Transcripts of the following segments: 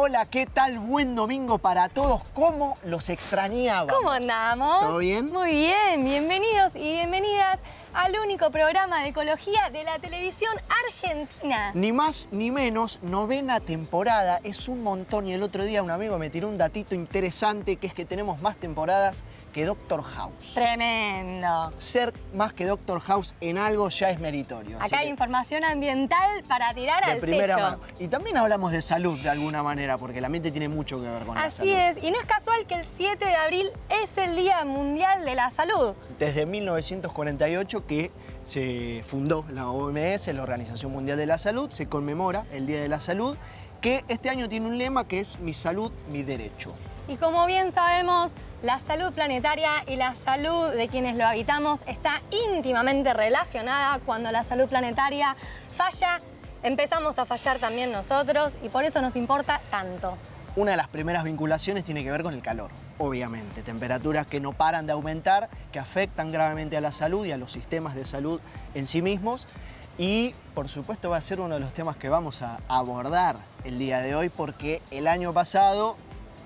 hola, ¿qué tal? Buen domingo para todos. ¿Cómo los extrañábamos? ¿Cómo andamos? ¿Todo bien? Muy bien, bienvenidos y bienvenidas al único programa de ecología de la televisión argentina. Ni más ni menos, 9ª temporada, es un montón. Y el otro día un amigo me tiró un datito interesante, que es que tenemos más temporadas que Doctor House. Tremendo. Ser más que Doctor House en algo ya es meritorio. Acá hay información ambiental para tirar de al primera techo. mano. Y también hablamos de salud de alguna manera, porque el ambiente tiene mucho que ver con la salud. Así es, y no es casual que el 7 de abril es el Día Mundial de la Salud. Desde 1948 que se fundó la OMS, la Organización Mundial de la Salud, se conmemora el Día de la Salud, que este año tiene un lema que es Mi salud, mi derecho. Y como bien sabemos, la salud planetaria y la salud de quienes lo habitamos está íntimamente relacionada. Cuando la salud planetaria falla, empezamos a fallar también nosotros y por eso nos importa tanto. Una de las primeras vinculaciones tiene que ver con el calor, obviamente. Temperaturas que no paran de aumentar, que afectan gravemente a la salud y a los sistemas de salud en sí mismos. Y, por supuesto, va a ser uno de los temas que vamos a abordar el día de hoy, porque el año pasado,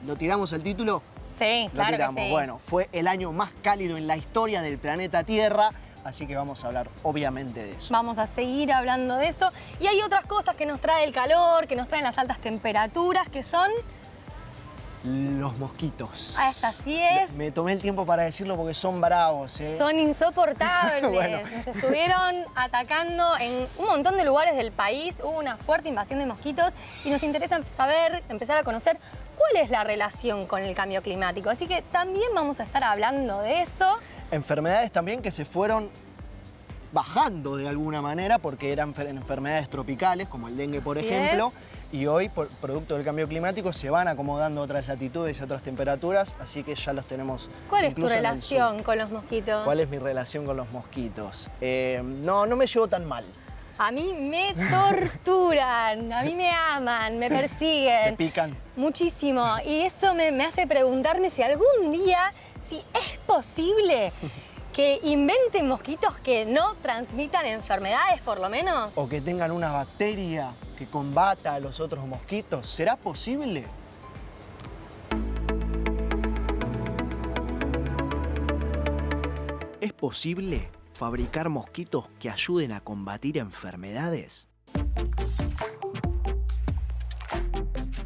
¿lo tiramos el título? Sí, Lo claro tiramos. que sí. Bueno, fue el año más cálido en la historia del planeta Tierra, así que vamos a hablar, obviamente, de eso. Vamos a seguir hablando de eso. Y hay otras cosas que nos trae el calor, que nos traen las altas temperaturas, que son... Los mosquitos. Así es. Me tomé el tiempo para decirlo porque son bravos, ¿eh? Son insoportables. Bueno. Nos estuvieron atacando en un montón de lugares del país. Hubo una fuerte invasión de mosquitos y nos interesa saber, empezar a conocer cuál es la relación con el cambio climático. Así que también vamos a estar hablando de eso. Enfermedades también que se fueron bajando de alguna manera porque eran enfermedades tropicales, como el dengue, por Así ejemplo. es. Y hoy, producto del cambio climático, se van acomodando a otras latitudes y otras temperaturas, así que ya los tenemos. ¿Cuál es tu incluso en el relación sur. con los mosquitos? ¿Cuál es mi relación con los mosquitos? No me llevo tan mal. A mí me torturan, a mí me aman, me persiguen. ¿Te pican? Muchísimo. Y eso me hace preguntarme si algún día, si es posible que inventen mosquitos que no transmitan enfermedades, por lo menos. O que tengan una bacteria que combata a los otros mosquitos. ¿Será posible? ¿Es posible fabricar mosquitos que ayuden a combatir enfermedades?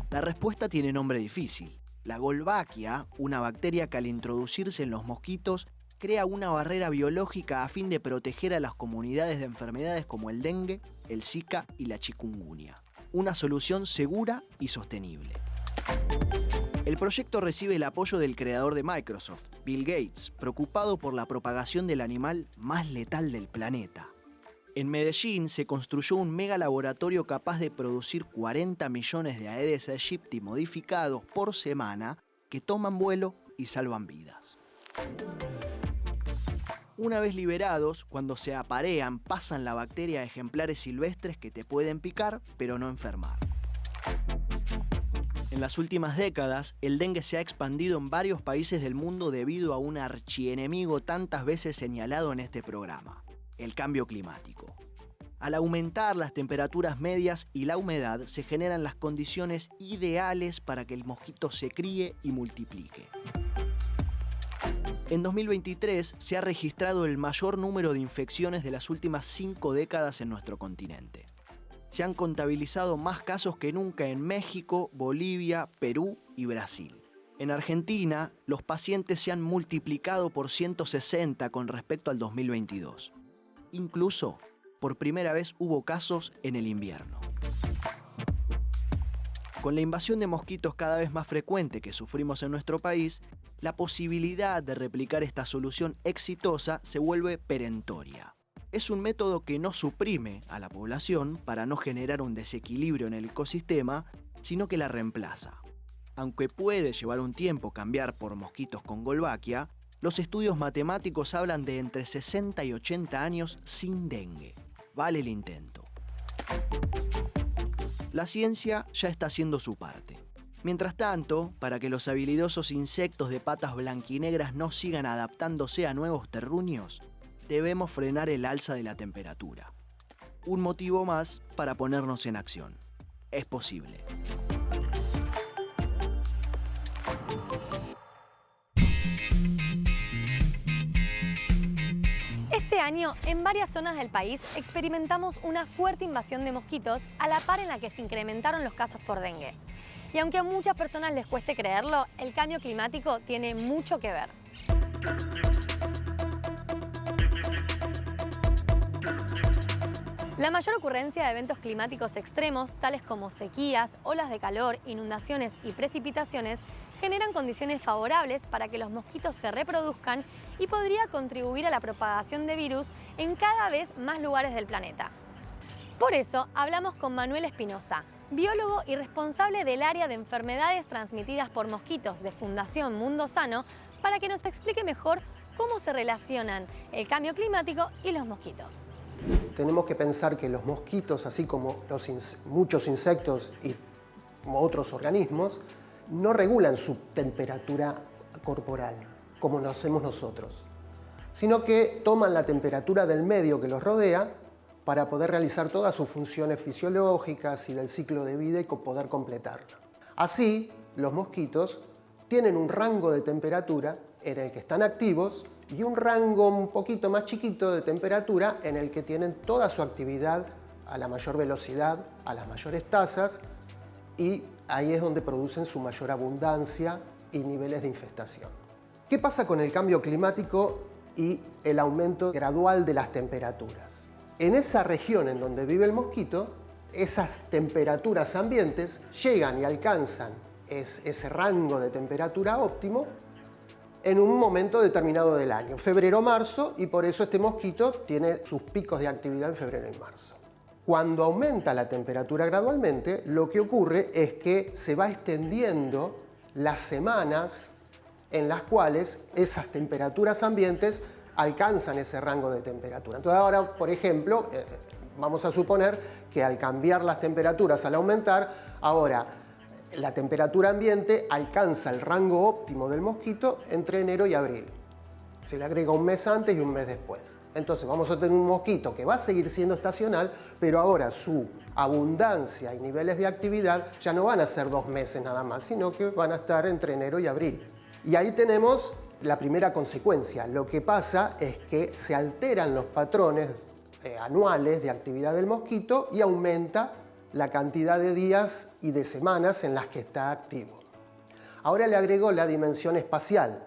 La respuesta tiene nombre difícil. La Wolbachia, una bacteria que al introducirse en los mosquitos crea una barrera biológica a fin de proteger a las comunidades de enfermedades como el dengue, el Zika y la chikungunya. Una solución segura y sostenible. El proyecto recibe el apoyo del creador de Microsoft, Bill Gates, preocupado por la propagación del animal más letal del planeta. En Medellín se construyó un mega laboratorio capaz de producir 40 millones de Aedes aegypti modificados por semana que toman vuelo y salvan vidas. Una vez liberados, cuando se aparean, pasan la bacteria a ejemplares silvestres que te pueden picar, pero no enfermar. En las últimas décadas, el dengue se ha expandido en varios países del mundo debido a un archienemigo tantas veces señalado en este programa, el cambio climático. Al aumentar las temperaturas medias y la humedad, se generan las condiciones ideales para que el mosquito se críe y multiplique. En 2023 se ha registrado el mayor número de infecciones de las últimas 5 décadas en nuestro continente. Se han contabilizado más casos que nunca en México, Bolivia, Perú y Brasil. En Argentina, los pacientes se han multiplicado por 160 con respecto al 2022. Incluso, por primera vez hubo casos en el invierno. Con la invasión de mosquitos cada vez más frecuente que sufrimos en nuestro país, la posibilidad de replicar esta solución exitosa se vuelve perentoria. Es un método que no suprime a la población para no generar un desequilibrio en el ecosistema, sino que la reemplaza. Aunque puede llevar un tiempo cambiar por mosquitos con Wolbachia, los estudios matemáticos hablan de entre 60 y 80 años sin dengue. Vale el intento. La ciencia ya está haciendo su parte. Mientras tanto, para que los habilidosos insectos de patas blanquinegras no sigan adaptándose a nuevos terruños, debemos frenar el alza de la temperatura. Un motivo más para ponernos en acción. Es posible. Este año, en varias zonas del país, experimentamos una fuerte invasión de mosquitos a la par en la que se incrementaron los casos por dengue. Y aunque a muchas personas les cueste creerlo, el cambio climático tiene mucho que ver. La mayor ocurrencia de eventos climáticos extremos, tales como sequías, olas de calor, inundaciones y precipitaciones, generan condiciones favorables para que los mosquitos se reproduzcan y podría contribuir a la propagación de virus en cada vez más lugares del planeta. Por eso, hablamos con Manuel Espinosa, biólogo y responsable del área de enfermedades transmitidas por mosquitos de Fundación Mundo Sano, para que nos explique mejor cómo se relacionan el cambio climático y los mosquitos. Tenemos que pensar que los mosquitos, así como muchos insectos y otros organismos, no regulan su temperatura corporal, como lo hacemos nosotros, sino que toman la temperatura del medio que los rodea para poder realizar todas sus funciones fisiológicas y del ciclo de vida y poder completarla. Así, los mosquitos tienen un rango de temperatura en el que están activos y un rango un poquito más chiquito de temperatura en el que tienen toda su actividad a la mayor velocidad, a las mayores tasas, y ahí es donde producen su mayor abundancia y niveles de infestación. ¿Qué pasa con el cambio climático y el aumento gradual de las temperaturas? En esa región en donde vive el mosquito, esas temperaturas ambientes llegan y alcanzan ese rango de temperatura óptimo en un momento determinado del año, febrero o marzo, y por eso este mosquito tiene sus picos de actividad en febrero y marzo. Cuando aumenta la temperatura gradualmente, lo que ocurre es que se va extendiendo las semanas en las cuales esas temperaturas ambientes alcanzan ese rango de temperatura. Entonces ahora, por ejemplo, vamos a suponer que al cambiar las temperaturas, al aumentar, ahora la temperatura ambiente alcanza el rango óptimo del mosquito entre enero y abril. Se le agrega un mes antes y un mes después. Entonces vamos a tener un mosquito que va a seguir siendo estacional, pero ahora su abundancia y niveles de actividad ya no van a ser 2 meses nada más, sino que van a estar entre enero y abril. Y ahí tenemos la primera consecuencia. Lo que pasa es que se alteran los patrones anuales de actividad del mosquito y aumenta la cantidad de días y de semanas en las que está activo. Ahora le agrego la dimensión espacial.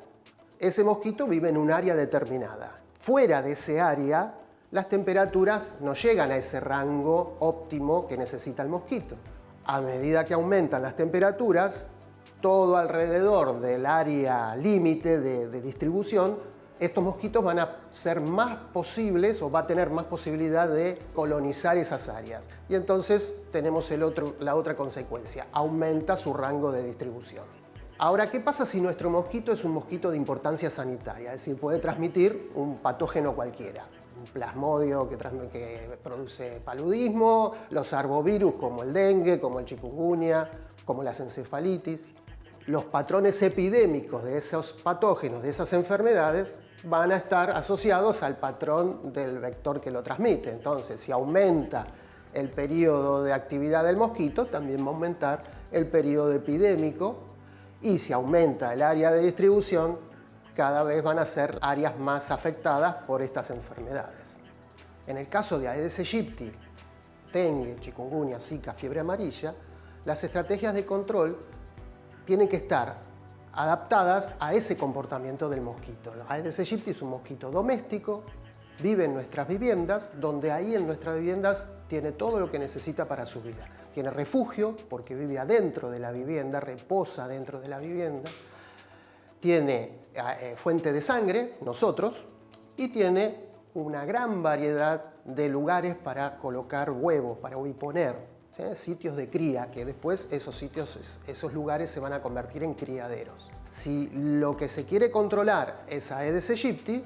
Ese mosquito vive en un área determinada. Fuera de ese área, las temperaturas no llegan a ese rango óptimo que necesita el mosquito. A medida que aumentan las temperaturas, todo alrededor del área límite de distribución, estos mosquitos van a ser más posibles o va a tener más posibilidad de colonizar esas áreas. Y entonces tenemos la otra consecuencia, aumenta su rango de distribución. Ahora, ¿qué pasa si nuestro mosquito es un mosquito de importancia sanitaria? Es decir, puede transmitir un patógeno cualquiera, un plasmodio que produce paludismo, los arbovirus como el dengue, como el chikungunya, como las encefalitis. Los patrones epidémicos de esos patógenos, de esas enfermedades, van a estar asociados al patrón del vector que lo transmite. Entonces, si aumenta el periodo de actividad del mosquito, también va a aumentar el periodo epidémico, y si aumenta el área de distribución, cada vez van a ser áreas más afectadas por estas enfermedades. En el caso de Aedes aegypti, dengue, chikungunya, zika, fiebre amarilla, las estrategias de control tienen que estar adaptadas a ese comportamiento del mosquito. Aedes aegypti es un mosquito doméstico, vive en nuestras viviendas, donde ahí en nuestras viviendas tiene todo lo que necesita para su vida. Tiene refugio, porque vive adentro de la vivienda, reposa dentro de la vivienda. Tiene fuente de sangre, nosotros, y tiene una gran variedad de lugares para colocar huevos, para poner, ¿sí? Sitios de cría, que después esos lugares se van a convertir en criaderos. Si lo que se quiere controlar es Aedes aegypti,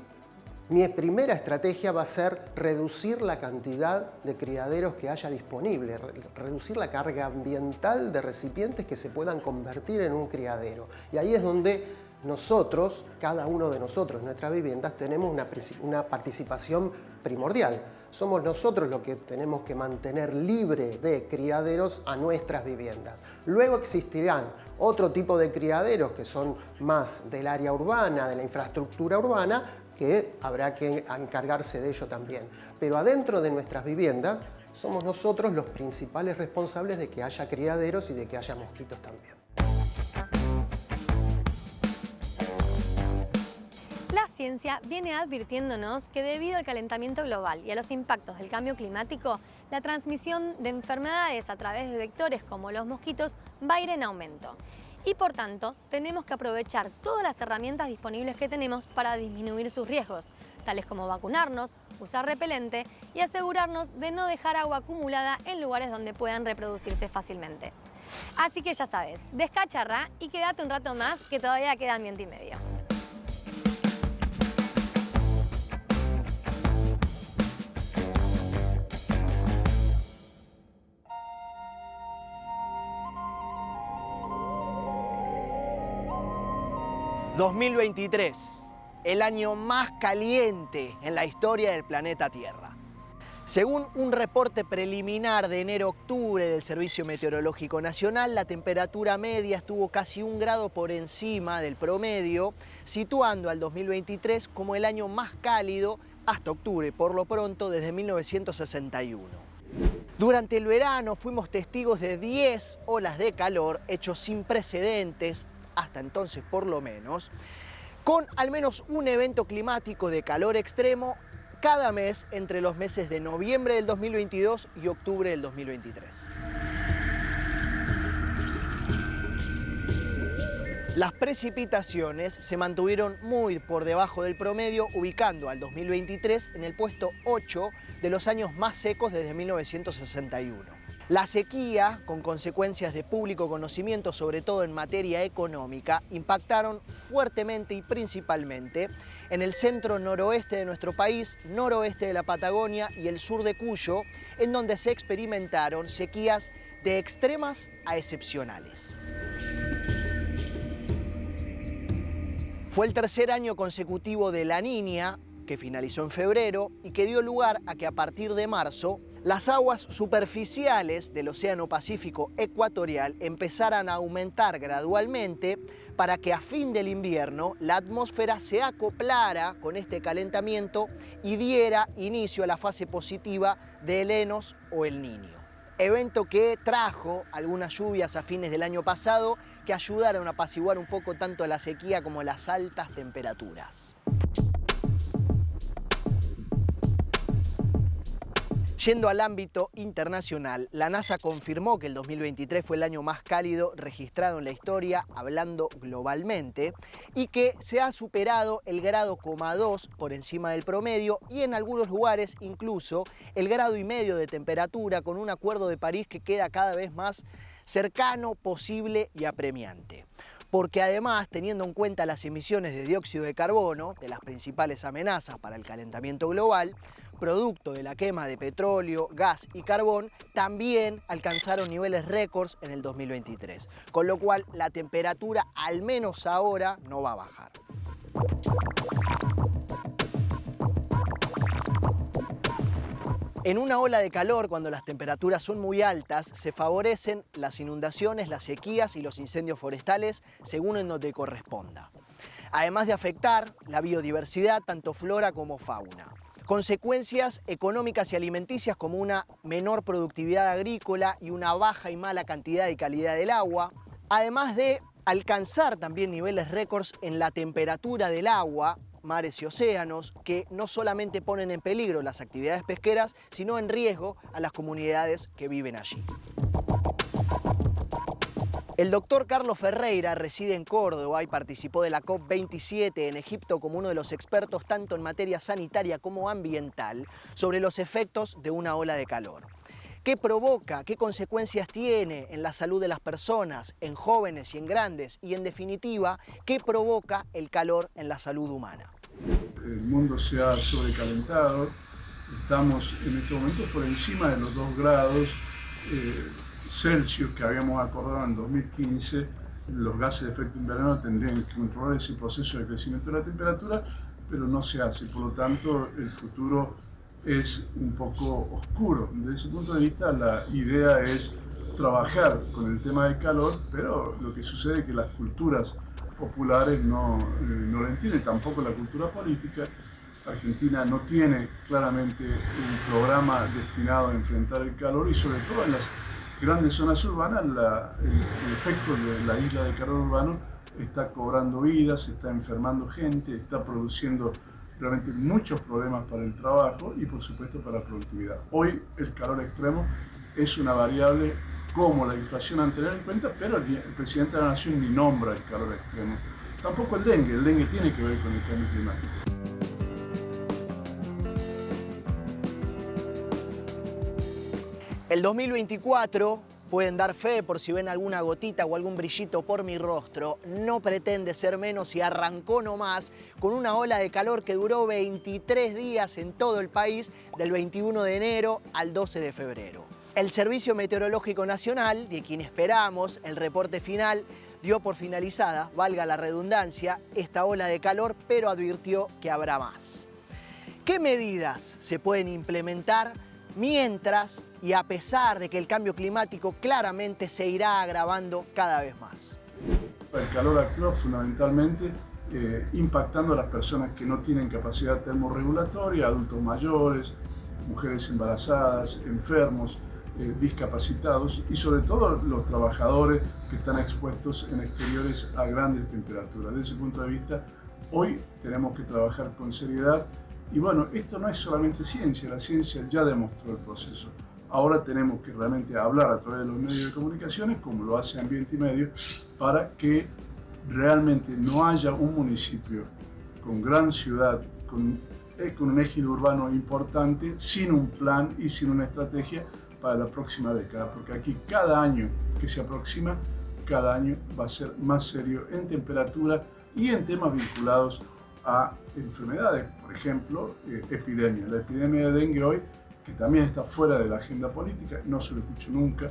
mi primera estrategia va a ser reducir la cantidad de criaderos que haya disponible, reducir la carga ambiental de recipientes que se puedan convertir en un criadero. Y ahí es donde nosotros, cada uno de nosotros en nuestras viviendas, tenemos una participación primordial. Somos nosotros los que tenemos que mantener libre de criaderos a nuestras viviendas. Luego existirán otro tipo de criaderos que son más del área urbana, de la infraestructura urbana, que habrá que encargarse de ello también. Pero adentro de nuestras viviendas somos nosotros los principales responsables de que haya criaderos y de que haya mosquitos también. La ciencia viene advirtiéndonos que debido al calentamiento global y a los impactos del cambio climático, la transmisión de enfermedades a través de vectores como los mosquitos va a ir en aumento. Y por tanto, tenemos que aprovechar todas las herramientas disponibles que tenemos para disminuir sus riesgos, tales como vacunarnos, usar repelente y asegurarnos de no dejar agua acumulada en lugares donde puedan reproducirse fácilmente. Así que ya sabes, descacharra y quédate un rato más que todavía queda ambiente y medio. ...2023, el año más caliente en la historia del planeta Tierra. Según un reporte preliminar de enero-octubre del Servicio Meteorológico Nacional, la temperatura media estuvo casi 1 grado por encima del promedio, situando al 2023 como el año más cálido hasta octubre, por lo pronto desde 1961. Durante el verano fuimos testigos de 10 olas de calor, hechos sin precedentes, hasta entonces por lo menos, con al menos un evento climático de calor extremo cada mes entre los meses de noviembre del 2022 y octubre del 2023. Las precipitaciones se mantuvieron muy por debajo del promedio, ubicando al 2023 en el puesto 8 de los años más secos desde 1961. La sequía, con consecuencias de público conocimiento, sobre todo en materia económica, impactaron fuertemente y principalmente en el centro noroeste de nuestro país, noroeste de la Patagonia y el sur de Cuyo, en donde se experimentaron sequías de extremas a excepcionales. Fue el tercer año consecutivo de La Niña, que finalizó en febrero y que dio lugar a que a partir de marzo las aguas superficiales del Océano Pacífico ecuatorial empezaran a aumentar gradualmente para que a fin del invierno la atmósfera se acoplara con este calentamiento y diera inicio a la fase positiva de El Enos o El Niño. Evento que trajo algunas lluvias a fines del año pasado que ayudaron a apaciguar un poco tanto la sequía como las altas temperaturas. Yendo al ámbito internacional, la NASA confirmó que el 2023 fue el año más cálido registrado en la historia, hablando globalmente, y que se ha superado el grado 2 por encima del promedio y en algunos lugares incluso el 1,5 grados de temperatura, con un Acuerdo de París que queda cada vez más cercano, posible y apremiante. Porque además, teniendo en cuenta las emisiones de dióxido de carbono, de las principales amenazas para el calentamiento global, producto de la quema de petróleo, gas y carbón, también alcanzaron niveles récords en el 2023, con lo cual la temperatura, al menos ahora, no va a bajar. En una ola de calor, cuando las temperaturas son muy altas, se favorecen las inundaciones, las sequías y los incendios forestales según en donde corresponda. Además de afectar la biodiversidad, tanto flora como fauna. Consecuencias económicas y alimenticias como una menor productividad agrícola y una baja y mala cantidad y calidad del agua. Además de alcanzar también niveles récords en la temperatura del agua, mares y océanos, que no solamente ponen en peligro las actividades pesqueras, sino en riesgo a las comunidades que viven allí. El doctor Carlos Ferreira reside en Córdoba y participó de la COP27 en Egipto como uno de los expertos tanto en materia sanitaria como ambiental sobre los efectos de una ola de calor. ¿Qué provoca? ¿Qué consecuencias tiene en la salud de las personas, en jóvenes y en grandes? Y en definitiva, ¿qué provoca el calor en la salud humana? El mundo se ha sobrecalentado, estamos en este momento por encima de los 2 grados Celsius que habíamos acordado en 2015. Los gases de efecto invernadero tendrían que controlar ese proceso de crecimiento de la temperatura, pero no se hace, por lo tanto el futuro es un poco oscuro. Desde ese punto de vista, la idea es trabajar con el tema del calor, pero lo que sucede es que las culturas populares no lo entienden, tampoco la cultura política. Argentina no tiene claramente un programa destinado a enfrentar el calor y sobre todo en las grandes zonas urbanas el efecto de la isla de calor urbano está cobrando vidas, está enfermando gente, está produciendo realmente muchos problemas para el trabajo y por supuesto para la productividad. Hoy el calor extremo es una variable como la inflación a tener en cuenta, pero el presidente de la Nación ni nombra el calor extremo. Tampoco el dengue tiene que ver con el cambio climático. El 2024, pueden dar fe por si ven alguna gotita o algún brillito por mi rostro, no pretende ser menos y arrancó nomás con una ola de calor que duró 23 días en todo el país, del 21 de enero al 12 de febrero. El Servicio Meteorológico Nacional, de quien esperamos el reporte final, dio por finalizada, valga la redundancia, esta ola de calor, pero advirtió que habrá más. ¿Qué medidas se pueden implementar mientras y a pesar de que el cambio climático claramente se irá agravando cada vez más? El calor actúa fundamentalmente impactando a las personas que no tienen capacidad termorregulatoria, adultos mayores, mujeres embarazadas, enfermos, discapacitados y sobre todo los trabajadores que están expuestos en exteriores a grandes temperaturas. Desde ese punto de vista, hoy tenemos que trabajar con seriedad. Y bueno, esto no es solamente ciencia, la ciencia ya demostró el proceso. Ahora tenemos que realmente hablar a través de los medios de comunicaciones, como lo hace Ambiente y Medio, para que realmente no haya un municipio con gran ciudad, con un ejido urbano importante, sin un plan y sin una estrategia para la próxima década. Porque aquí cada año que se aproxima, cada año va a ser más serio en temperatura y en temas vinculados a enfermedades, por ejemplo, epidemias. La epidemia de dengue hoy, que también está fuera de la agenda política, no se lo escucho nunca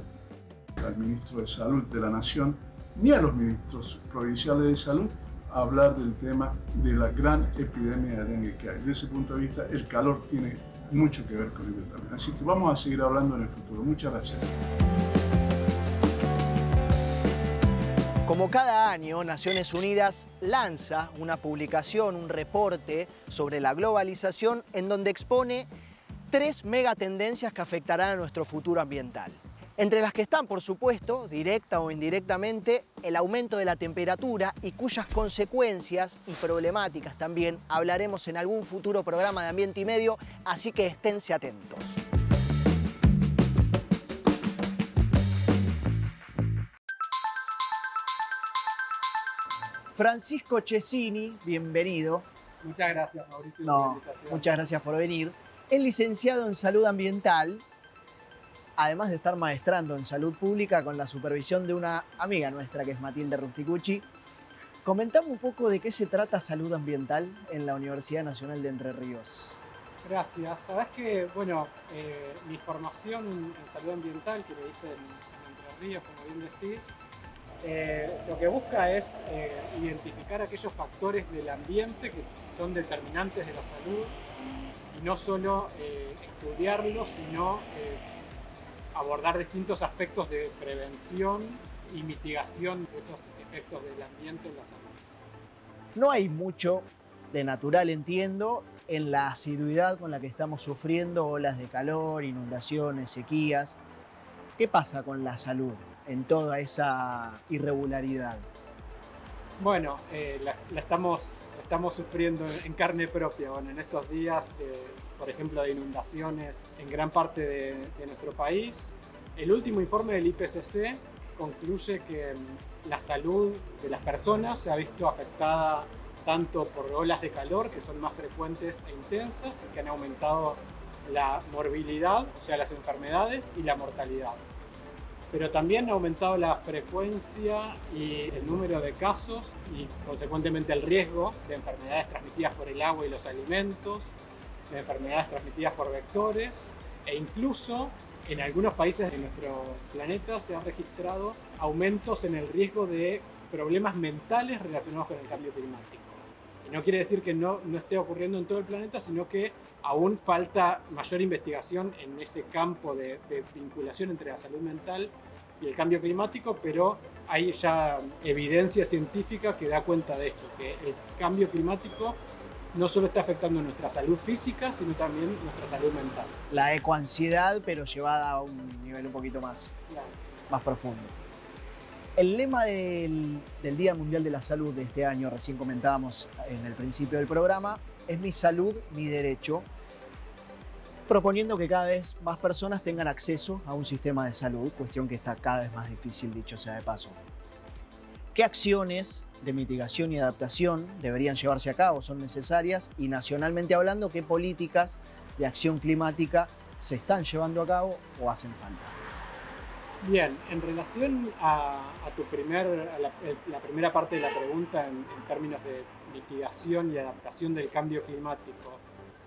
al ministro de Salud de la Nación, ni a los ministros provinciales de Salud, hablar del tema de la gran epidemia de dengue que hay. Desde ese punto de vista, el calor tiene mucho que ver con ello también. Así que vamos a seguir hablando en el futuro. Muchas gracias. Como cada año, Naciones Unidas lanza una publicación, un reporte sobre la globalización en donde expone 3 megatendencias que afectarán a nuestro futuro ambiental. Entre las que están, por supuesto, directa o indirectamente, el aumento de la temperatura y cuyas consecuencias y problemáticas también hablaremos en algún futuro programa de Ambiente y Medio, así que esténse atentos. Francisco Cesini, bienvenido. Muchas gracias, Mauricio, por la invitación. Muchas gracias por venir. Es licenciado en Salud Ambiental, además de estar maestrando en Salud Pública con la supervisión de una amiga nuestra que es Matilde Rusticucci. Comentame un poco de qué se trata Salud Ambiental en la Universidad Nacional de Entre Ríos. Gracias. Sabés que, bueno, mi formación en salud ambiental, que le hice en Entre Ríos, como bien decís, lo que busca es identificar aquellos factores del ambiente que son determinantes de la salud y no solo estudiarlos, sino abordar distintos aspectos de prevención y mitigación de esos efectos del ambiente en la salud. No hay mucho de natural, entiendo, en la asiduidad con la que estamos sufriendo olas de calor, inundaciones, sequías. ¿Qué pasa con la salud en toda esa irregularidad? Bueno, la estamos sufriendo en carne propia. Bueno, en estos días, por ejemplo, de inundaciones en gran parte de nuestro país. El último informe del IPCC concluye que la salud de las personas se ha visto afectada tanto por olas de calor, que son más frecuentes e intensas, que han aumentado la morbilidad, o sea, las enfermedades, y la mortalidad. Pero también ha aumentado la frecuencia y el número de casos y, consecuentemente, el riesgo de enfermedades transmitidas por el agua y los alimentos, de enfermedades transmitidas por vectores, e incluso en algunos países de nuestro planeta se han registrado aumentos en el riesgo de problemas mentales relacionados con el cambio climático. Y no quiere decir que no esté ocurriendo en todo el planeta, sino que aún falta mayor investigación en ese campo de vinculación entre la salud mental y el cambio climático, pero hay ya evidencia científica que da cuenta de esto, que el cambio climático no solo está afectando nuestra salud física, sino también nuestra salud mental. La ecoansiedad, pero llevada a un nivel un poquito más profundo. El lema del Día Mundial de la Salud de este año, recién comentábamos en el principio del programa, es mi salud, mi derecho, proponiendo que cada vez más personas tengan acceso a un sistema de salud, cuestión que está cada vez más difícil, dicho sea de paso. ¿Qué acciones de mitigación y adaptación deberían llevarse a cabo, son necesarias? Y nacionalmente hablando, ¿qué políticas de acción climática se están llevando a cabo o hacen falta? Bien, en relación a la primera parte de la pregunta en términos de mitigación y adaptación del cambio climático,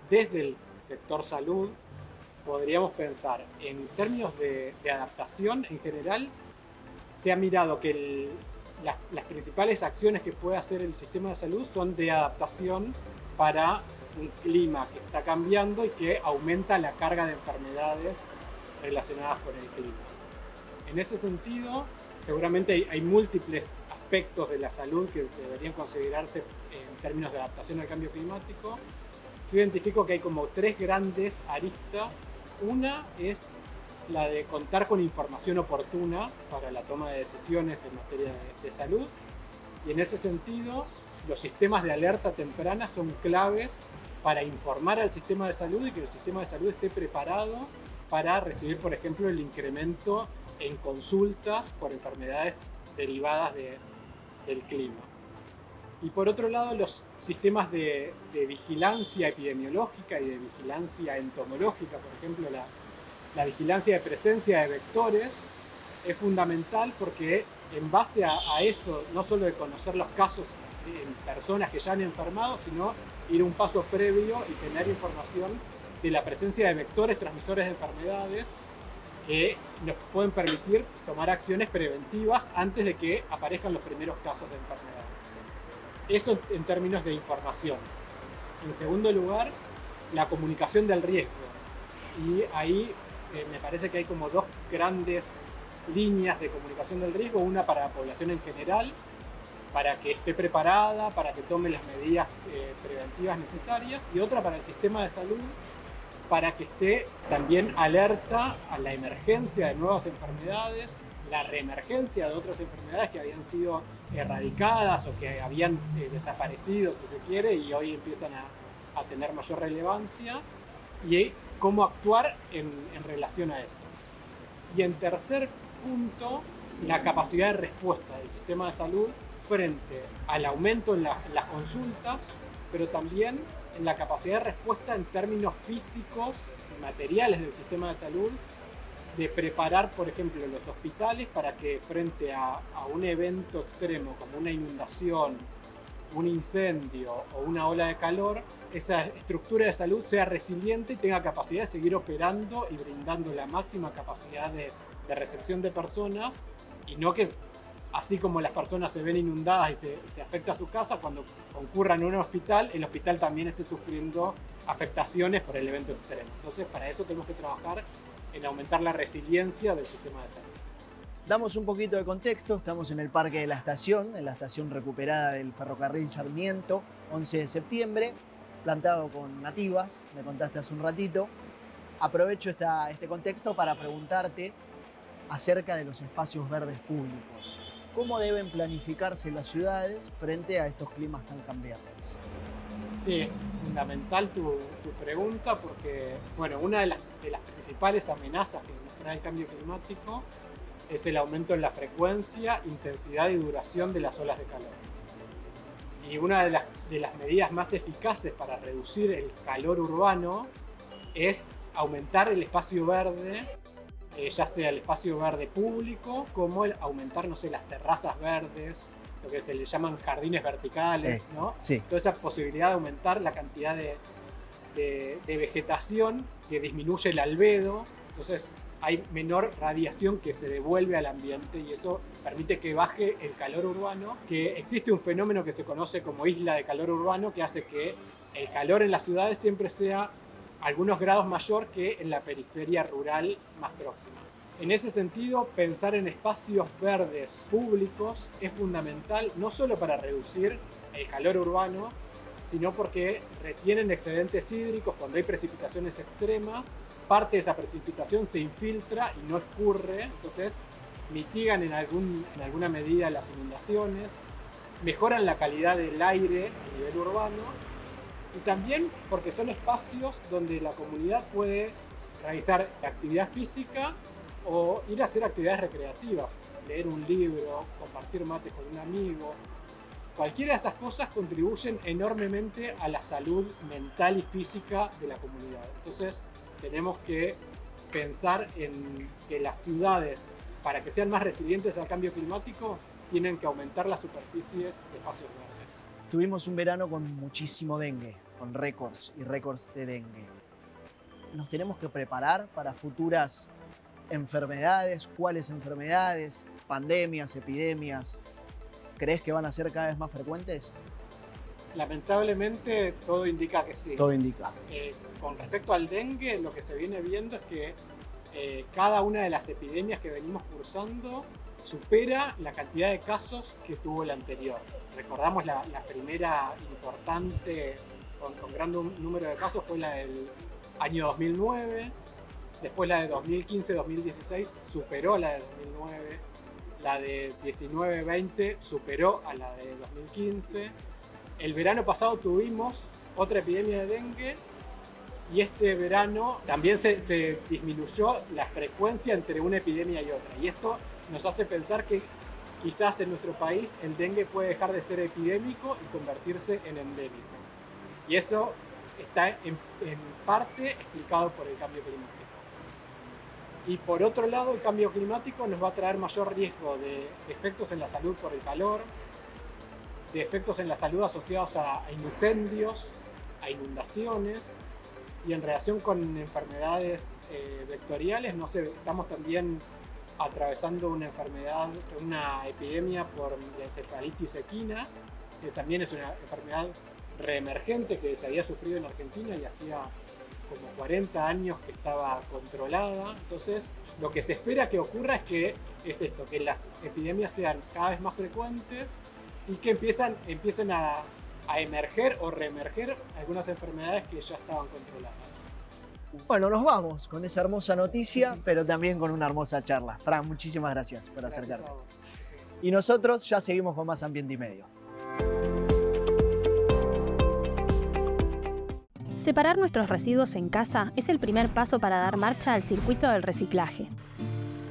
desde el sector salud podríamos pensar en términos de adaptación en general. Se ha mirado que las principales acciones que puede hacer el sistema de salud son de adaptación para un clima que está cambiando y que aumenta la carga de enfermedades relacionadas con el clima. En ese sentido, seguramente hay múltiples aspectos de la salud que deberían considerarse en términos de adaptación al cambio climático. Yo identifico que hay como 3 grandes aristas. Una es la de contar con información oportuna para la toma de decisiones en materia de salud. Y en ese sentido, los sistemas de alerta temprana son claves para informar al sistema de salud y que el sistema de salud esté preparado para recibir, por ejemplo, el incremento en consultas por enfermedades derivadas del clima. Y por otro lado, los sistemas de vigilancia epidemiológica y de vigilancia entomológica, por ejemplo, la vigilancia de presencia de vectores, es fundamental porque en base a eso, no solo de conocer los casos en personas que ya han enfermado, sino ir un paso previo y tener información de la presencia de vectores transmisores de enfermedades que nos pueden permitir tomar acciones preventivas antes de que aparezcan los primeros casos de enfermedad. Eso en términos de información. En segundo lugar, la comunicación del riesgo. Y ahí me parece que hay como 2 grandes líneas de comunicación del riesgo. Una para la población en general, para que esté preparada, para que tome las medidas preventivas necesarias. Y otra para el sistema de salud, para que esté también alerta a la emergencia de nuevas enfermedades, la reemergencia de otras enfermedades que habían sido erradicadas o que habían desaparecido, si se quiere, y hoy empiezan a tener mayor relevancia, y cómo actuar en relación a eso. Y en tercer punto, la capacidad de respuesta del sistema de salud frente al aumento en las consultas, pero también en la capacidad de respuesta en términos físicos y materiales del sistema de salud, de preparar, por ejemplo, los hospitales para que frente a un evento extremo como una inundación, un incendio o una ola de calor, esa estructura de salud sea resiliente y tenga capacidad de seguir operando y brindando la máxima capacidad de recepción de personas, y no que así como las personas se ven inundadas y se afecta a su casa, cuando concurran a un hospital, el hospital también esté sufriendo afectaciones por el evento extremo. Entonces, para eso tenemos que trabajar en aumentar la resiliencia del sistema de salud. Damos un poquito de contexto, estamos en el Parque de la Estación, en la estación recuperada del ferrocarril Sarmiento, 11 de septiembre, plantado con nativas, me contaste hace un ratito. Aprovecho este contexto para preguntarte acerca de los espacios verdes públicos. ¿Cómo deben planificarse las ciudades frente a estos climas tan cambiantes? Sí, es fundamental tu pregunta porque, bueno, una de las principales amenazas que nos trae el cambio climático es el aumento en la frecuencia, intensidad y duración de las olas de calor. Y una de las medidas más eficaces para reducir el calor urbano es aumentar el espacio verde, ya sea el espacio verde público, como el aumentar, no sé, las terrazas verdes, lo que se le llaman jardines verticales, ¿no? Sí. Toda esa posibilidad de aumentar la cantidad de vegetación que disminuye el albedo, entonces hay menor radiación que se devuelve al ambiente y eso permite que baje el calor urbano, que existe un fenómeno que se conoce como isla de calor urbano, que hace que el calor en las ciudades siempre sea algunos grados mayor que en la periferia rural más próxima. En ese sentido, pensar en espacios verdes públicos es fundamental, no solo para reducir el calor urbano, sino porque retienen excedentes hídricos cuando hay precipitaciones extremas. Parte de esa precipitación se infiltra y no escurre, entonces mitigan en alguna medida las inundaciones, mejoran la calidad del aire a nivel urbano y también porque son espacios donde la comunidad puede realizar actividad física o ir a hacer actividades recreativas, leer un libro, compartir mates con un amigo. Cualquiera de esas cosas contribuyen enormemente a la salud mental y física de la comunidad. Entonces tenemos que pensar en que las ciudades, para que sean más resilientes al cambio climático, tienen que aumentar las superficies de espacios verdes. Tuvimos un verano con muchísimo dengue, con récords y récords de dengue. Nos tenemos que preparar para futuras enfermedades. ¿Cuáles enfermedades? Pandemias, epidemias. ¿Crees que van a ser cada vez más frecuentes? Lamentablemente todo indica que sí. Todo indica. Con respecto al dengue, lo que se viene viendo es que cada una de las epidemias que venimos cursando supera la cantidad de casos que tuvo la anterior. Recordamos la primera importante con gran número de casos fue la del año 2009, después la de 2015-2016 superó la de 2009, la de 19-20 superó a la de 2015. El verano pasado tuvimos otra epidemia de dengue y este verano también se disminuyó la frecuencia entre una epidemia y otra. Y esto nos hace pensar que quizás en nuestro país el dengue puede dejar de ser epidémico y convertirse en endémico. Y eso está en parte explicado por el cambio climático. Y por otro lado, el cambio climático nos va a traer mayor riesgo de efectos en la salud por el calor, de efectos en la salud asociados a incendios, a inundaciones, y en relación con enfermedades vectoriales, no sé, estamos también atravesando una epidemia por la encefalitis equina, que también es una enfermedad reemergente que se había sufrido en Argentina y hacía como 40 años que estaba controlada. Entonces, lo que se espera que ocurra es esto, que las epidemias sean cada vez más frecuentes y que empiecen a emerger o reemerger algunas enfermedades que ya estaban controladas. Bueno, nos vamos con esa hermosa noticia, pero también con una hermosa charla. Fran, muchísimas gracias por acercarte. Y nosotros ya seguimos con más Ambiente y Medio. Separar nuestros residuos en casa es el primer paso para dar marcha al circuito del reciclaje.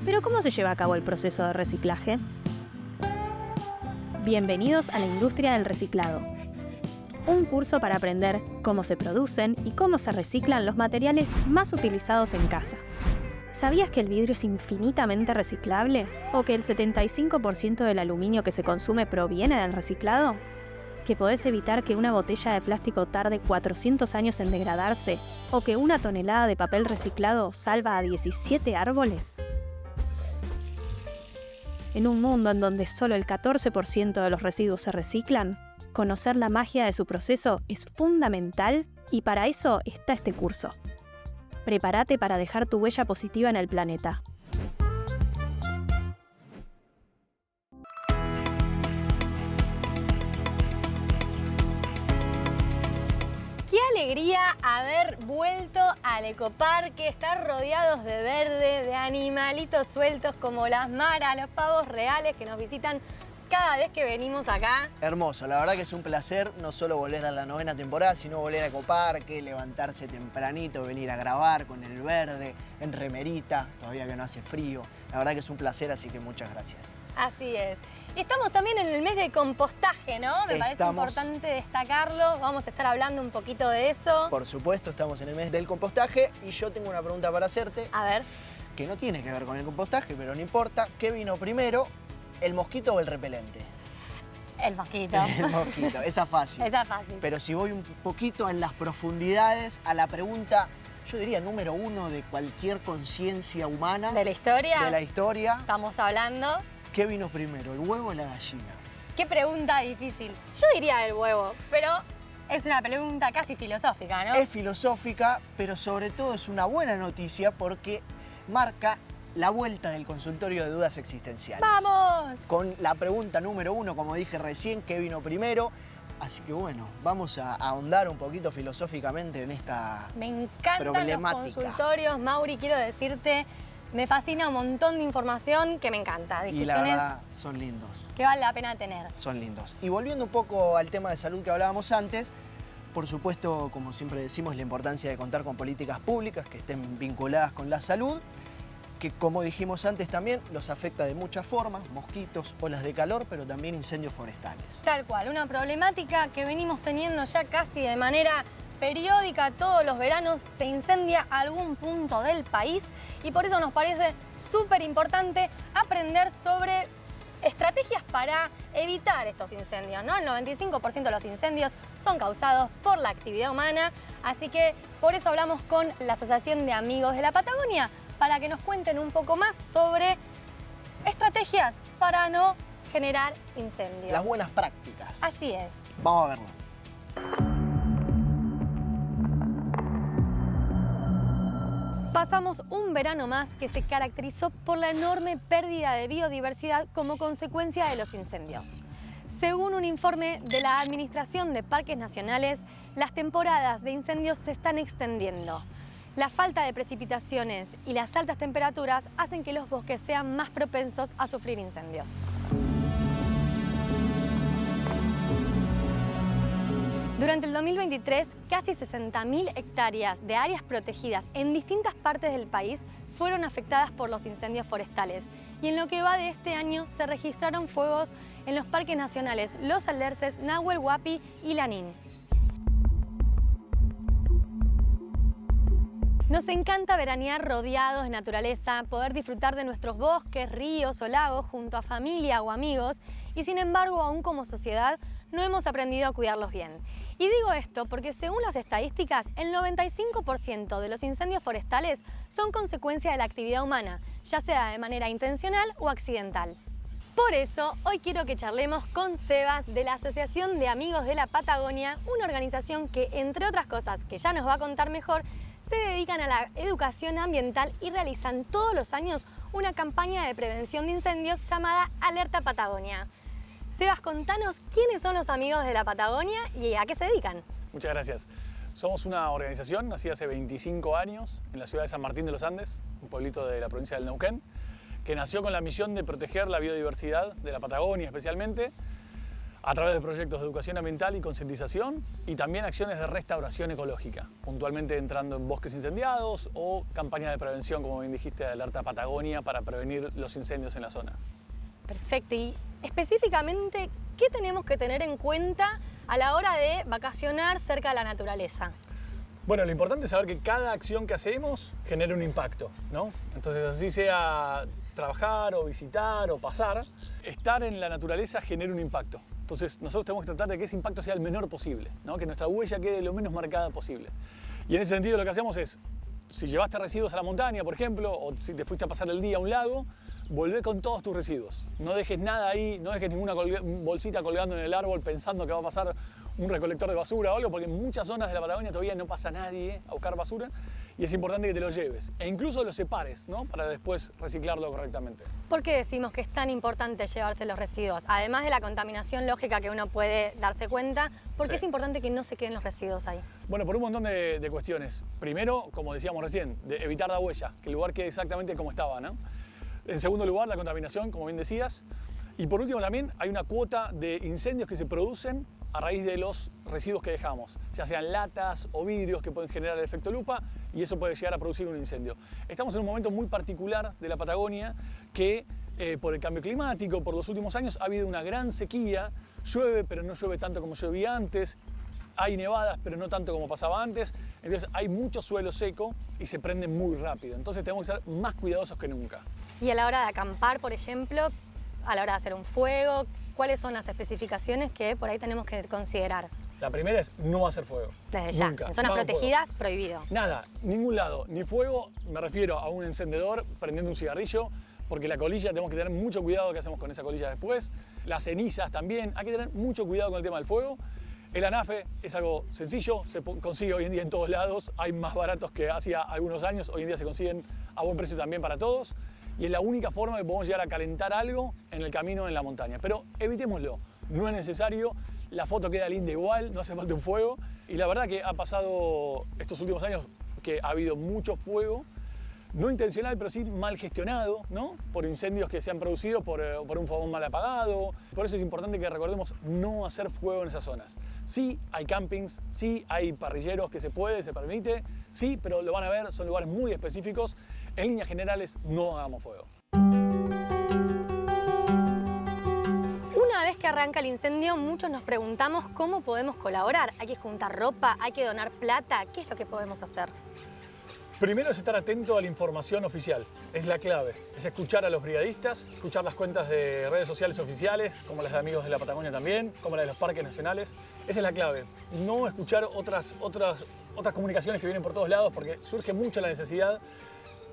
¿Pero cómo se lleva a cabo el proceso de reciclaje? Bienvenidos a la industria del reciclado. Un curso para aprender cómo se producen y cómo se reciclan los materiales más utilizados en casa. ¿Sabías que el vidrio es infinitamente reciclable? ¿O que el 75% del aluminio que se consume proviene del reciclado? ¿Que podés evitar que una botella de plástico tarde 400 años en degradarse? ¿O que una tonelada de papel reciclado salva a 17 árboles? En un mundo en donde solo el 14% de los residuos se reciclan, conocer la magia de su proceso es fundamental y para eso está este curso. Prepárate para dejar tu huella positiva en el planeta. Qué alegría haber vuelto al ecoparque, estar rodeados de verde, de animalitos sueltos como las maras, los pavos reales que nos visitan cada vez que venimos acá. Hermoso, la verdad que es un placer no solo volver a la 9ª temporada, sino volver a Ecoparque, levantarse tempranito, venir a grabar con el verde, en remerita, todavía que no hace frío. La verdad que es un placer, así que muchas gracias. Así es. Estamos también en el mes de compostaje, ¿no? Me parece importante destacarlo. Vamos a estar hablando un poquito de eso. Por supuesto, estamos en el mes del compostaje y yo tengo una pregunta para hacerte. A ver. Que no tiene que ver con el compostaje, pero no importa. ¿Qué vino primero? ¿El mosquito o el repelente? El mosquito. El mosquito, esa es fácil. Esa es fácil. Pero si voy un poquito en las profundidades a la pregunta, yo diría número 1 de cualquier conciencia humana. ¿De la historia? De la historia. Estamos hablando. ¿Qué vino primero, el huevo o la gallina? Qué pregunta difícil. Yo diría el huevo, pero es una pregunta casi filosófica, ¿no? Es filosófica, pero sobre todo es una buena noticia porque marca la vuelta del consultorio de dudas existenciales. ¡Vamos! Con la pregunta número 1, como dije recién, ¿qué vino primero? Así que bueno, vamos a ahondar un poquito filosóficamente en esta Me encantan los problemática. consultorios, Mauri, quiero decirte, me fascina un montón de información que me encanta. Y la Discusiones verdad, son lindos. que vale la pena tener. Son lindos. Y volviendo un poco al tema de salud que hablábamos antes, por supuesto, como siempre decimos, la importancia de contar con políticas públicas que estén vinculadas con la salud, que como dijimos antes también los afecta de muchas formas, mosquitos, olas de calor, pero también incendios forestales. Tal cual, una problemática que venimos teniendo ya casi de manera periódica. Todos los veranos se incendia algún punto del país y por eso nos parece súper importante aprender sobre estrategias para evitar estos incendios, ¿no? El 95% de los incendios son causados por la actividad humana, así que por eso hablamos con la Asociación de Amigos de la Patagonia para que nos cuenten un poco más sobre estrategias para no generar incendios. Las buenas prácticas. Así es. Vamos a verlo. Pasamos un verano más que se caracterizó por la enorme pérdida de biodiversidad como consecuencia de los incendios. Según un informe de la Administración de Parques Nacionales, las temporadas de incendios se están extendiendo. La falta de precipitaciones y las altas temperaturas hacen que los bosques sean más propensos a sufrir incendios. Durante el 2023, casi 60.000 hectáreas de áreas protegidas en distintas partes del país fueron afectadas por los incendios forestales. Y en lo que va de este año se registraron fuegos en los parques nacionales Los Alerces, Nahuel Huapi y Lanín. Nos encanta veranear rodeados de naturaleza, poder disfrutar de nuestros bosques, ríos o lagos junto a familia o amigos y sin embargo, aún como sociedad, no hemos aprendido a cuidarlos bien. Y digo esto porque según las estadísticas, el 95% de los incendios forestales son consecuencia de la actividad humana, ya sea de manera intencional o accidental. Por eso, hoy quiero que charlemos con Sebas de la Asociación de Amigos de la Patagonia, una organización que, entre otras cosas que ya nos va a contar mejor, se dedican a la educación ambiental y realizan todos los años una campaña de prevención de incendios llamada Alerta Patagonia. Sebas, contanos quiénes son los Amigos de la Patagonia y a qué se dedican. Muchas gracias. Somos una organización nacida hace 25 años en la ciudad de San Martín de los Andes, un pueblito de la provincia del Neuquén, que nació con la misión de proteger la biodiversidad de la Patagonia especialmente, a través de proyectos de educación ambiental y concientización y también acciones de restauración ecológica, puntualmente entrando en bosques incendiados o campañas de prevención, como bien dijiste, de Alerta Patagonia para prevenir los incendios en la zona. Perfecto. Y específicamente, ¿qué tenemos que tener en cuenta a la hora de vacacionar cerca de la naturaleza? Bueno, lo importante es saber que cada acción que hacemos genera un impacto, ¿no? Entonces, así sea trabajar o visitar o pasar, estar en la naturaleza genera un impacto. Entonces, nosotros tenemos que tratar de que ese impacto sea el menor posible, ¿no? Que nuestra huella quede lo menos marcada posible. Y en ese sentido lo que hacemos es, si llevaste residuos a la montaña, por ejemplo, o si te fuiste a pasar el día a un lago, volvé con todos tus residuos. No dejes nada ahí, no dejes ninguna bolsita colgando en el árbol pensando que va a pasar un recolector de basura o algo, porque en muchas zonas de la Patagonia todavía no pasa nadie a buscar basura y es importante que te lo lleves. E incluso lo separes, ¿no? Para después reciclarlo correctamente. ¿Por qué decimos que es tan importante llevarse los residuos? Además de la contaminación lógica que uno puede darse cuenta, ¿por qué Sí. es importante que no se queden los residuos ahí? Bueno, por un montón de cuestiones. Primero, como decíamos recién, de evitar la huella, que el lugar quede exactamente como estaba, ¿no? En segundo lugar, la contaminación, como bien decías. Y por último también hay una cuota de incendios que se producen a raíz de los residuos que dejamos, ya sean latas o vidrios que pueden generar el efecto lupa y eso puede llegar a producir un incendio. Estamos en un momento muy particular de la Patagonia que por el cambio climático, por los últimos años ha habido una gran sequía, llueve pero no llueve tanto como llovía antes, hay nevadas pero no tanto como pasaba antes, entonces hay mucho suelo seco y se prende muy rápido, entonces tenemos que ser más cuidadosos que nunca. Y a la hora de acampar, por ejemplo, a la hora de hacer un fuego, ¿cuáles son las especificaciones que por ahí tenemos que considerar? La primera es no hacer fuego. Desde ya, Nunca. en zonas No hagan protegidas, fuego. prohibido. Nada, ningún lado, ni fuego, me refiero a un encendedor prendiendo un cigarrillo, porque la colilla tenemos que tener mucho cuidado qué hacemos con esa colilla después. Las cenizas también, hay que tener mucho cuidado con el tema del fuego. El anafe es algo sencillo, se consigue hoy en día en todos lados, hay más baratos que hacía algunos años, hoy en día se consiguen a buen precio también para todos. y es la única forma que podemos llegar a calentar algo en el camino en la montaña. Pero evitémoslo, no es necesario, la foto queda linda igual, no hace falta un fuego. Y la verdad que ha pasado estos últimos años que ha habido mucho fuego, no intencional, pero sí mal gestionado, ¿no? Por incendios que se han producido por un fogón mal apagado. Por eso es importante que recordemos no hacer fuego en esas zonas. Sí hay campings, sí hay parrilleros que se permite, sí, pero lo van a ver, son lugares muy específicos. En líneas generales, no hagamos fuego. Una vez que arranca el incendio, muchos nos preguntamos cómo podemos colaborar. ¿Hay que juntar ropa? ¿Hay que donar plata? ¿Qué es lo que podemos hacer? Primero es estar atento a la información oficial, es la clave. Es escuchar a los brigadistas, escuchar las cuentas de redes sociales oficiales, como las de Amigos de la Patagonia también, como las de los parques nacionales. Esa es la clave. No escuchar otras comunicaciones que vienen por todos lados, porque surge mucho la necesidad.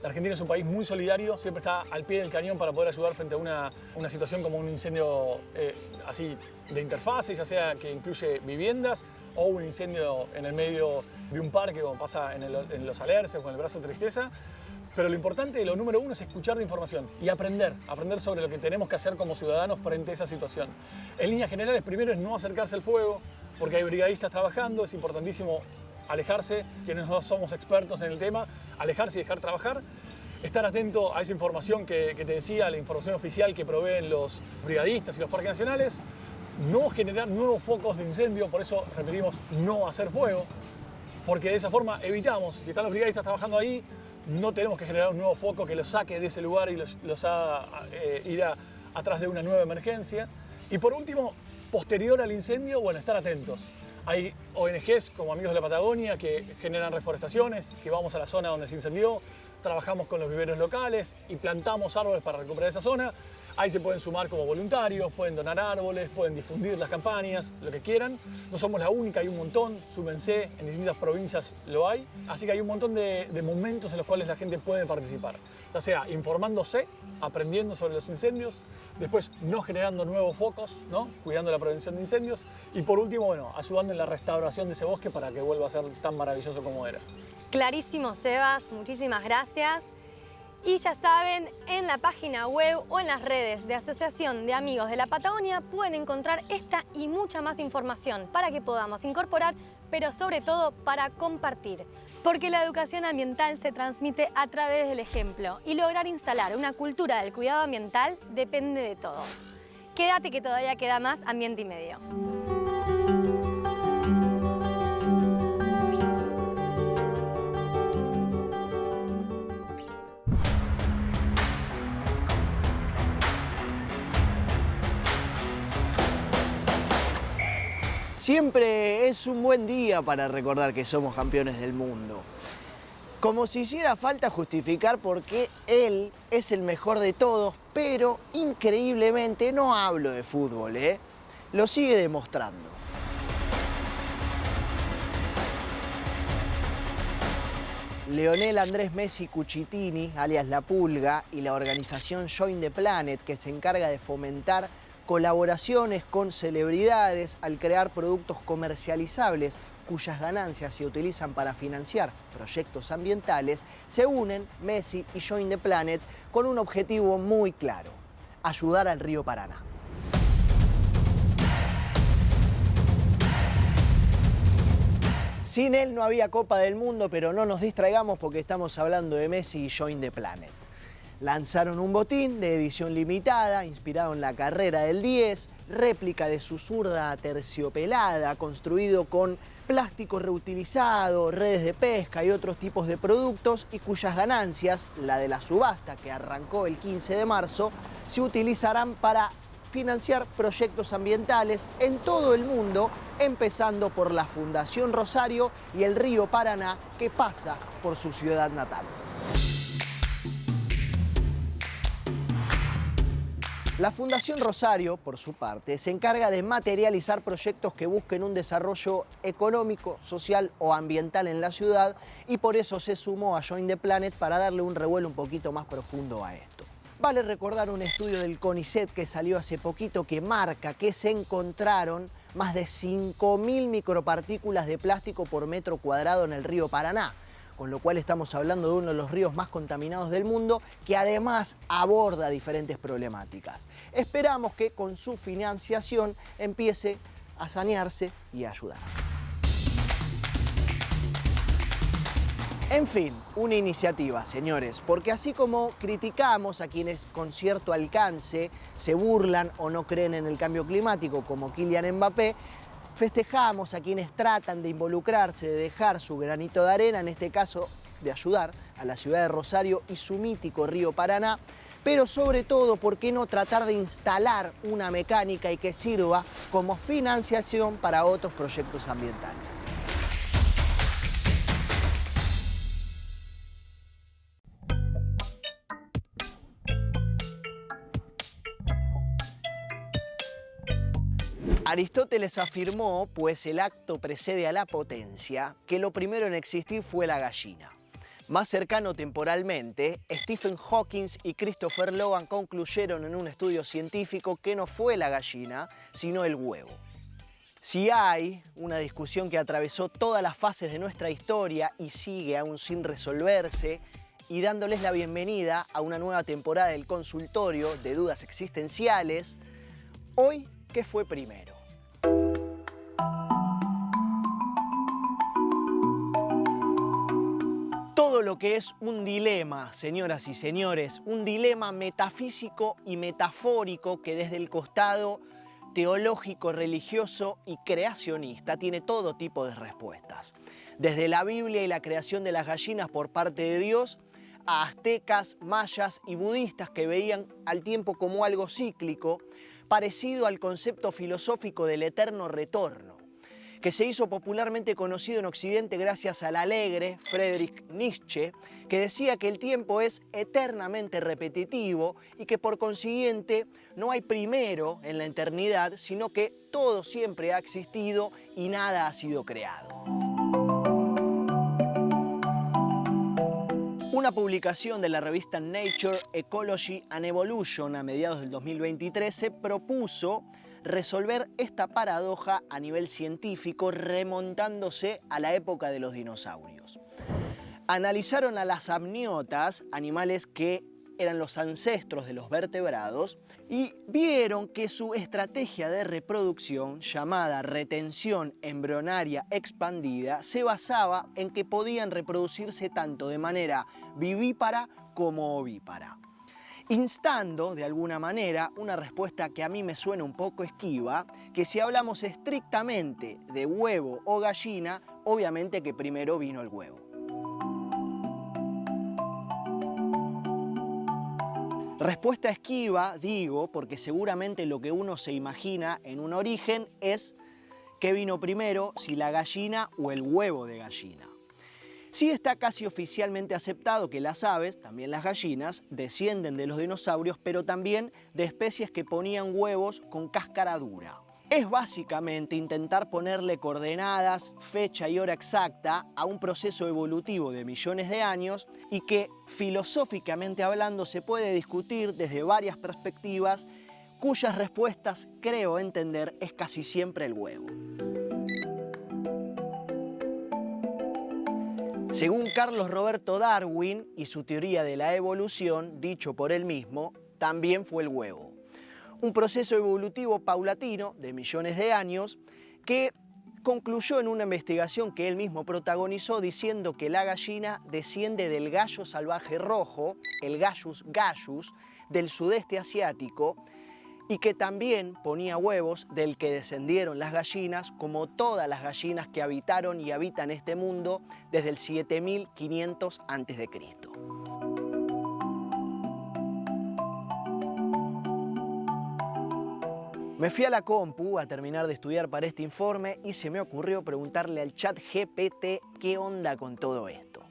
La Argentina es un país muy solidario, siempre está al pie del cañón para poder ayudar frente a una situación como un incendio así de interfase, ya sea que incluye viviendas o un incendio en el medio de un parque, como pasa en los Alerces o en el Brazo de Tristeza. Pero lo importante, lo número uno, es escuchar la información y aprender sobre lo que tenemos que hacer como ciudadanos frente a esa situación. En líneas generales, primero es no acercarse al fuego, porque hay brigadistas trabajando, es importantísimo alejarse, quienes no somos expertos en el tema, alejarse y dejar trabajar, estar atento a esa información que te decía, la información oficial que proveen los brigadistas y los parques nacionales, no generar nuevos focos de incendio, por eso repetimos, no hacer fuego, porque de esa forma evitamos, si están los brigadistas trabajando ahí, no tenemos que generar un nuevo foco que los saque de ese lugar y los haga ir atrás de una nueva emergencia. Y por último, posterior al incendio, bueno, estar atentos. Hay ONGs como Amigos de la Patagonia que generan reforestaciones, que vamos a la zona donde se incendió, trabajamos con los viveros locales y plantamos árboles para recuperar esa zona. Ahí se pueden sumar como voluntarios, pueden donar árboles, pueden difundir las campañas, lo que quieran. No somos la única, hay un montón, súmense, en distintas provincias lo hay. Así que hay un montón de momentos en los cuales la gente puede participar. Ya sea informándose, aprendiendo sobre los incendios, después no generando nuevos focos, ¿no? Cuidando la prevención de incendios y por último, bueno, ayudando en la restauración de ese bosque para que vuelva a ser tan maravilloso como era. Clarísimo, Sebas, muchísimas gracias. Y ya saben, en la página web o en las redes de Asociación de Amigos de la Patagonia pueden encontrar esta y mucha más información para que podamos incorporar, pero sobre todo para compartir. Porque la educación ambiental se transmite a través del ejemplo y lograr instalar una cultura del cuidado ambiental depende de todos. Quédate que todavía queda más Ambiente y Medio. Siempre es un buen día para recordar que somos campeones del mundo. Como si hiciera falta justificar por qué él es el mejor de todos, pero increíblemente no hablo de fútbol, ¿eh? Lo sigue demostrando. Lionel Andrés Messi Cucitini, alias La Pulga, y la organización Join the Planet, que se encarga de fomentar colaboraciones con celebridades al crear productos comercializables cuyas ganancias se utilizan para financiar proyectos ambientales, se unen Messi y Join the Planet con un objetivo muy claro: ayudar al río Paraná. Sin él no había Copa del Mundo, pero no nos distraigamos porque estamos hablando de Messi y Join the Planet. Lanzaron un botín de edición limitada, inspirado en la carrera del 10, réplica de su zurda aterciopelada, construido con plástico reutilizado, redes de pesca y otros tipos de productos, y cuyas ganancias, la de la subasta que arrancó el 15 de marzo, se utilizarán para financiar proyectos ambientales en todo el mundo, empezando por la Fundación Rosario y el río Paraná, que pasa por su ciudad natal. La Fundación Rosario, por su parte, se encarga de materializar proyectos que busquen un desarrollo económico, social o ambiental en la ciudad, y por eso se sumó a Join the Planet para darle un revuelo un poquito más profundo a esto. Vale recordar un estudio del CONICET que salió hace poquito que marca que se encontraron más de 5.000 micropartículas de plástico por metro cuadrado en el río Paraná. con lo cual estamos hablando de uno de los ríos más contaminados del mundo, que además aborda diferentes problemáticas. Esperamos que con su financiación empiece a sanearse y a ayudarse. En fin, una iniciativa, señores, porque así como criticamos a quienes con cierto alcance se burlan o no creen en el cambio climático, como Kylian Mbappé, festejamos a quienes tratan de involucrarse, de dejar su granito de arena, en este caso de ayudar a la ciudad de Rosario y su mítico río Paraná, pero sobre todo, ¿por qué no tratar de instalar una mecánica y que sirva como financiación para otros proyectos ambientales? Aristóteles afirmó, pues el acto precede a la potencia, que lo primero en existir fue la gallina. Más cercano temporalmente, Stephen Hawking y Christopher Logan concluyeron en un estudio científico que no fue la gallina, sino el huevo. Si hay una discusión que atravesó todas las fases de nuestra historia y sigue aún sin resolverse, y dándoles la bienvenida a una nueva temporada del consultorio de dudas existenciales, hoy, ¿qué fue primero? Todo lo que es un dilema, señoras y señores, un dilema metafísico y metafórico que desde el costado teológico, religioso y creacionista tiene todo tipo de respuestas. Desde la Biblia y la creación de las gallinas por parte de Dios, a aztecas, mayas y budistas que veían al tiempo como algo cíclico, parecido al concepto filosófico del eterno retorno, que se hizo popularmente conocido en Occidente gracias al alegre Friedrich Nietzsche, que decía que el tiempo es eternamente repetitivo y que por consiguiente no hay primero en la eternidad, sino que todo siempre ha existido y nada ha sido creado. Una publicación de la revista Nature, Ecology and Evolution a mediados del 2023 se propuso resolver esta paradoja a nivel científico remontándose a la época de los dinosaurios. Analizaron a las amniotas, animales que eran los ancestros de los vertebrados, y vieron que su estrategia de reproducción, llamada retención embrionaria expandida, se basaba en que podían reproducirse tanto de manera vivípara como ovípara, instando de alguna manera una respuesta que a mí me suena un poco esquiva, que si hablamos estrictamente de huevo o gallina, obviamente que primero vino el huevo. Respuesta esquiva, digo, porque seguramente lo que uno se imagina en un origen es qué vino primero, si la gallina o el huevo de gallina. Sí está casi oficialmente aceptado que las aves, también las gallinas, descienden de los dinosaurios, pero también de especies que ponían huevos con cáscara dura. Es básicamente intentar ponerle coordenadas, fecha y hora exacta a un proceso evolutivo de millones de años y que, filosóficamente hablando, se puede discutir desde varias perspectivas, cuyas respuestas, creo entender, es casi siempre el huevo. Según Carlos Roberto Darwin y su teoría de la evolución, dicho por él mismo, también fue el huevo. Un proceso evolutivo paulatino de millones de años que concluyó en una investigación que él mismo protagonizó diciendo que la gallina desciende del gallo salvaje rojo, el Gallus gallus, del sudeste asiático, y que también ponía huevos del que descendieron las gallinas, como todas las gallinas que habitaron y habitan este mundo desde el 7500 a.C. Me fui a la compu a terminar de estudiar para este informe y se me ocurrió preguntarle al chat GPT qué onda con todo esto.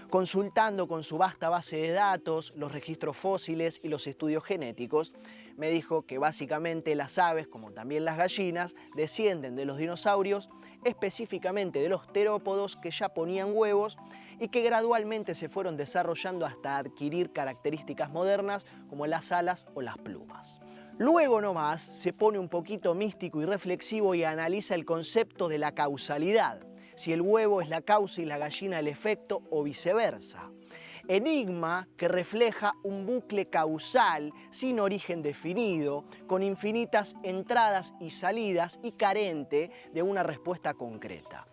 Consultando con su vasta base de datos, los registros fósiles y los estudios genéticos, me dijo que básicamente las aves, como también las gallinas, descienden de los dinosaurios, específicamente de los terópodos que ya ponían huevos y que gradualmente se fueron desarrollando hasta adquirir características modernas como las alas o las plumas. Luego nomás se pone un poquito místico y reflexivo y analiza el concepto de la causalidad. si el huevo es la causa y la gallina el efecto o viceversa. Enigma que refleja un bucle causal sin origen definido, con infinitas entradas y salidas y carente de una respuesta concreta.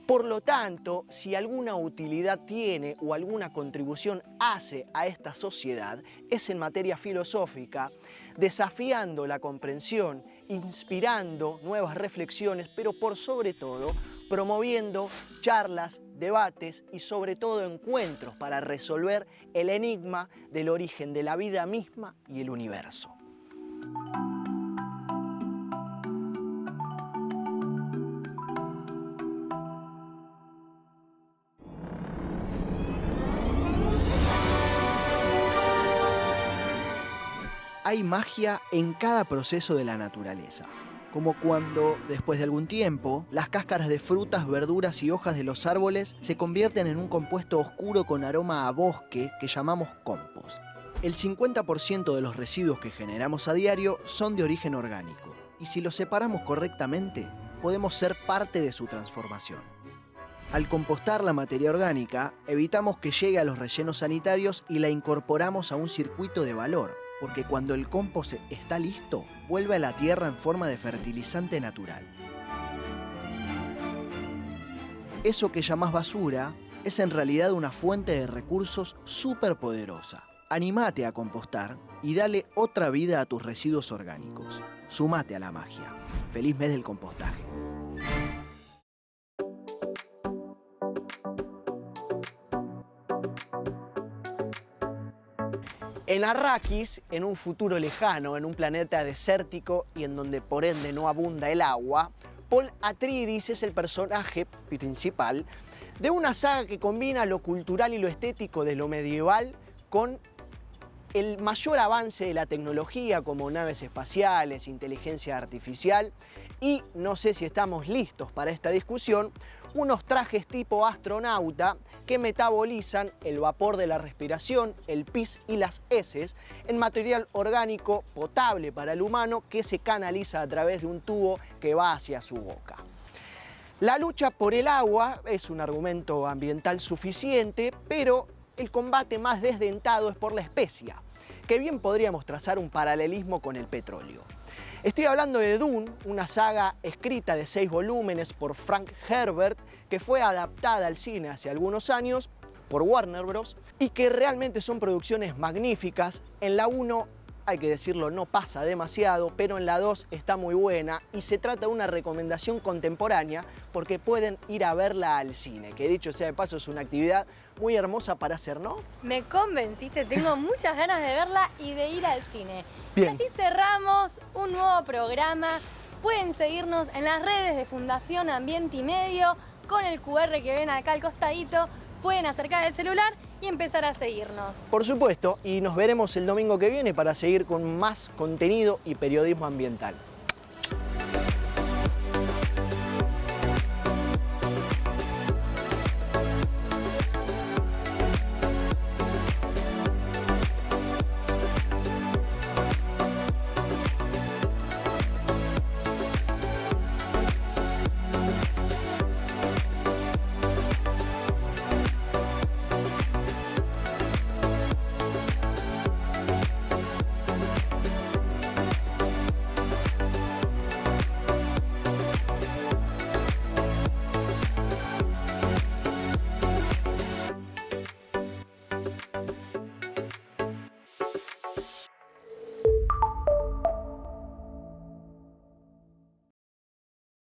Por lo tanto, si alguna utilidad tiene o alguna contribución hace a esta sociedad, es en materia filosófica, desafiando la comprensión, inspirando nuevas reflexiones, pero por sobre todo, promoviendo charlas, debates y sobre todo encuentros para resolver el enigma del origen de la vida misma y el universo. Hay magia en cada proceso de la naturaleza, como cuando, después de algún tiempo, las cáscaras de frutas, verduras y hojas de los árboles se convierten en un compuesto oscuro con aroma a bosque que llamamos compost. El 50% de los residuos que generamos a diario son de origen orgánico, y si los separamos correctamente, podemos ser parte de su transformación. Al compostar la materia orgánica, evitamos que llegue a los rellenos sanitarios y la incorporamos a un circuito de valor, porque cuando el compost está listo, vuelve a la tierra en forma de fertilizante natural. Eso que llamás basura es en realidad una fuente de recursos súper poderosa. Anímate a compostar y dale otra vida a tus residuos orgánicos. Sumate a la magia. Feliz mes del compostaje. En Arrakis, en un futuro lejano, en un planeta desértico y en donde por ende no abunda el agua, Paul Atreides es el personaje principal de una saga que combina lo cultural y lo estético de lo medieval con el mayor avance de la tecnología como naves espaciales, inteligencia artificial y, no sé si estamos listos para esta discusión, unos trajes tipo astronauta que metabolizan el vapor de la respiración, el pis y las heces en material orgánico potable para el humano que se canaliza a través de un tubo que va hacia su boca. La lucha por el agua es un argumento ambiental suficiente, pero el combate más desdentado es por la especia, que bien podríamos trazar un paralelismo con el petróleo. Estoy hablando de Dune, una saga escrita de 6 volúmenes por Frank Herbert, que fue adaptada al cine hace algunos años por Warner Bros. Y que realmente son producciones magníficas. En la 1, hay que decirlo, no pasa demasiado, pero en la 2 está muy buena y se trata de una recomendación contemporánea porque pueden ir a verla al cine, que dicho sea de paso es una actividad muy hermosa para hacer, ¿no? Me convenciste, tengo muchas ganas de verla y de ir al cine. Bien. Y así cerramos un nuevo programa. Pueden seguirnos en las redes de Fundación Ambiente y Medio con el QR que ven acá al costadito. Pueden acercar el celular y empezar a seguirnos. Por supuesto, y nos veremos el domingo que viene para seguir con más contenido y periodismo ambiental.